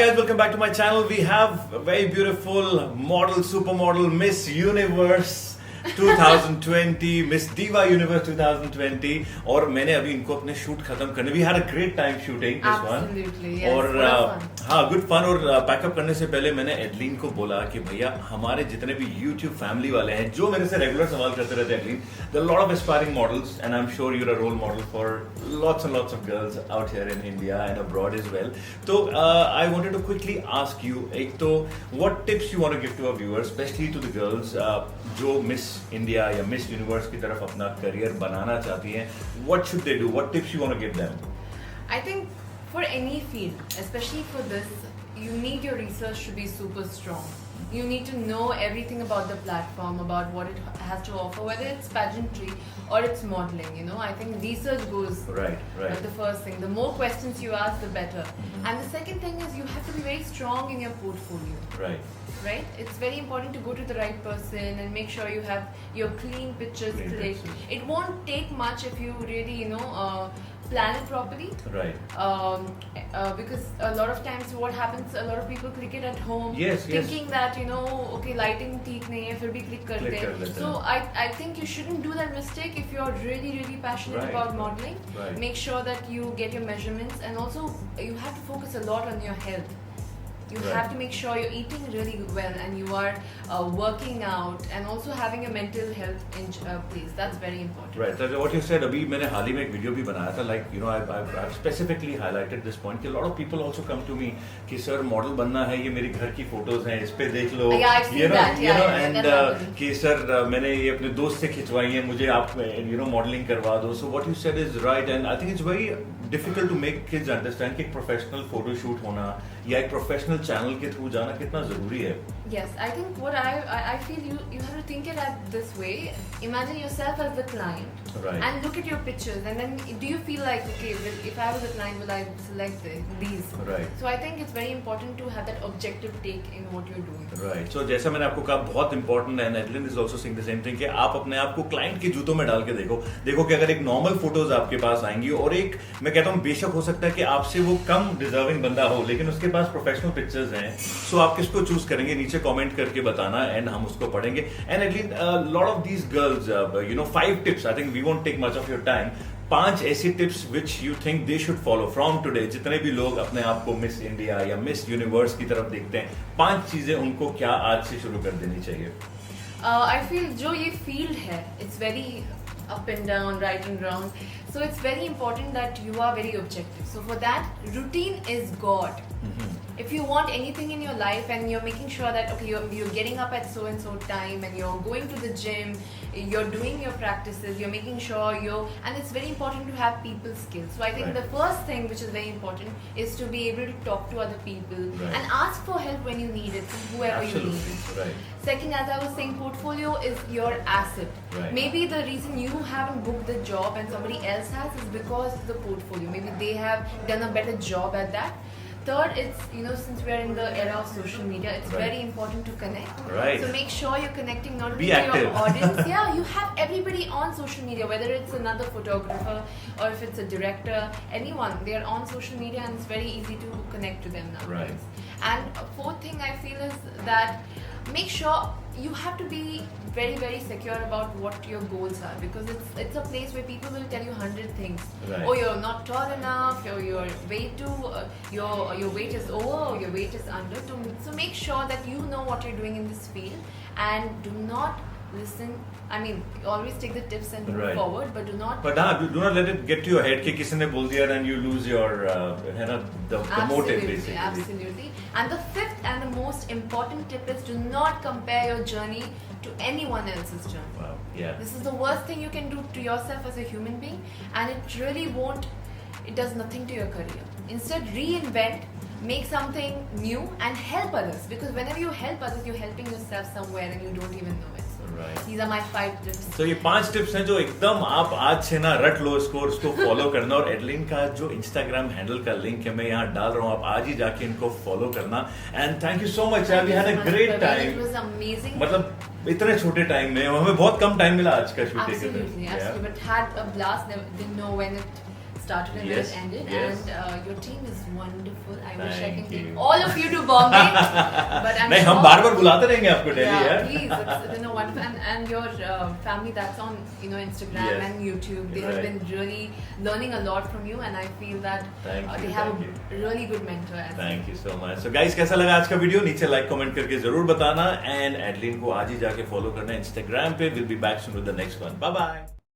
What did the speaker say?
guys, welcome back to my channel. We have a very beautiful model, supermodel, Miss Universe 2020, Miss Diva Universe 2020. और मैंने अभी इनको अपने shoot खत्म करने, we had a great time shooting this one. Yes, और हाँ, good fun. और पैकअप करने से पहले मैंने एडलिन को बोला कि भैया हमारे जितने भी YouTube फैमिली वाले हैं जो मेरे से रेगुलर सवाल करते रहते हैं Adeline, there are a lot of aspiring models and I'm sure you're a role model for lots and lots of girls out here in India and abroad as well. So I wanted to quickly ask you, एक तो what tips you want to give to our viewers, especially to the girls जो miss India या Miss Universe की तरफ अपना career बनाना चाहती हैं. What should they do? What tips you want to give them? I think for any field, especially for this, you need your research to be super strong. You need to know everything about the platform, about what it has to offer, whether it's pageantry or it's modeling. You know, I think research goes right. The first thing. The more questions you ask, the better. And the second thing is you have to be very strong in your portfolio. Right? It's very important to go to the right person and make sure you have your clean pictures clicked. It won't take much if you really, plan it properly. Because a lot of times what happens, a lot of people click it at home, thinking that okay, lighting ठीक नहीं है, फिर भी click करते हैं. So I think you shouldn't do that mistake if you're really passionate about modeling. Make sure that you get your measurements, and also you have to focus a lot on your health. You have to make sure you're eating really well and you are working out and also having your mental health in place. That's very important. Right. So what you said, अभी मैंने हाल ही में एक video भी बनाया था. Like I've specifically highlighted this point कि a lot of people also come to me कि sir model बनना है, ये मेरी घर की फोटोज हैं, इस पे देख लो. Yeah, I've seen that. And कि sir मैंने ये अपने दोस्त से खिंचवाई है, मुझे आप मॉडलिंग करवा दो. So what you said is right, and I think it's very difficult to make kids understand कि एक प्रोफेशनल फोटो शूट होना या एक प्रोफेशनल चैनल के थ्रू जाना कितना जरूरी है. Yes, I think what I feel you have to think it at this way. Imagine yourself as the client, and look at your pictures, and then do you feel like, okay, if I was a client, will I select these? So I think it's very important to have that objective take in what you're doing. Right. So जैसा मैंने आपको कहा, बहुत important है, and Adline is also saying the same thing कि आप अपने आप को क्लाइंट के जूतों में डाल के देखो कि अगर एक नॉर्मल फोटोज आपके पास आएंगी और एक, मैं कहता हूँ बेशक हो सकता है कि आपसे वो कम डिजर्विंग बंदा हो लेकिन उसके पास प्रोफेशनल पिक्चर्स हैं, सो आप किसको चूज करेंगे नीचे कमेंट करके बताना एंड हम उसको पढ़ेंगे. And at least lot of these girls 5 tips, I think we won't take much of your time. 5 ऐसी tips which you think they should follow from today. जितने भी लोग अपने आप को मिस इंडिया या मिस यूनिवर्स की तरफ देखते हैं, 5 चीजें उनको क्या आज से शुरू कर देनी चाहिए? आई फील जो ये फील्ड है, it's very up and down, right and wrong. So it's very important that you are very objective. So for that, routine is God. If you want anything in your life and you're making sure that okay, you're getting up at so and so time and you're going to the gym, you're doing your practices, you're making sure and it's very important to have people skills. So I think the first thing which is very important is to be able to talk to other people and ask for help when you need it from whoever you need it. Second, as I was saying, portfolio is your asset. Maybe the reason you haven't booked the job and somebody else has is because of the portfolio. Maybe they have done a better job at that. Third, it's since we are in the era of social media, it's very important to connect. So make sure you're connecting not only to your audience. You have everybody on social media, whether it's another photographer or if it's a director, anyone. They are on social media and it's very easy to connect to them nowadays. And fourth thing I feel is that make sure you have to be very secure about what your goals are, because it's a place where people will tell you 100 things. Oh, you're not tall enough, or your weight your weight is over, or your weight is under. So make sure that you know what you're doing in this field and do not listen. I mean, always take the tips and move forward, but do not let it get to your head कि किसी ने बोल दिया and you lose your the motive basically. Absolutely. And the fifth and the most important tip is do not compare your journey to anyone else's journey. Wow. Yeah. This is the worst thing you can do to yourself as a human being, and it really it does nothing to your career. Instead, reinvent, make something new and help others, because whenever you help others, you're helping yourself somewhere and you don't even know it. These are my 5 tips. So ये 5 tips हैं जो एकदम आप आज से ना रट लो इसको फॉलो करना. और एडलिन का जो इंस्टाग्राम हैंडल का लिंक है मैं यहाँ डाल रहा हूँ, आप आज ही जाके इनको फॉलो करना. And thank you so much. We had a great time. It was amazing. मतलब इतने छोटे टाइम में हमें बहुत कम टाइम मिला आज का shooting. Absolutely. But had a blast. Didn't know when it started and Yes, where it ended. yes. And your team is wonderful. I wish I Thank can take you. all of you to Bombay. But I'm नहीं sure, हम बार बार बुलाते रहेंगे आपको Delhi yeah, यार please, it's wonderful. And your family that's on Instagram Yes. and YouTube, they have Right. been really learning a lot from you, and I feel that Thank you, they have thank a really good mentor as well. Thank you so much. So guys कैसा लगा आज का video नीचे like comment करके जरूर बताना and Adeline को आज ही जाके फॉलो करना इंस्टाग्राम पे। Will be back soon with the next one. Bye bye.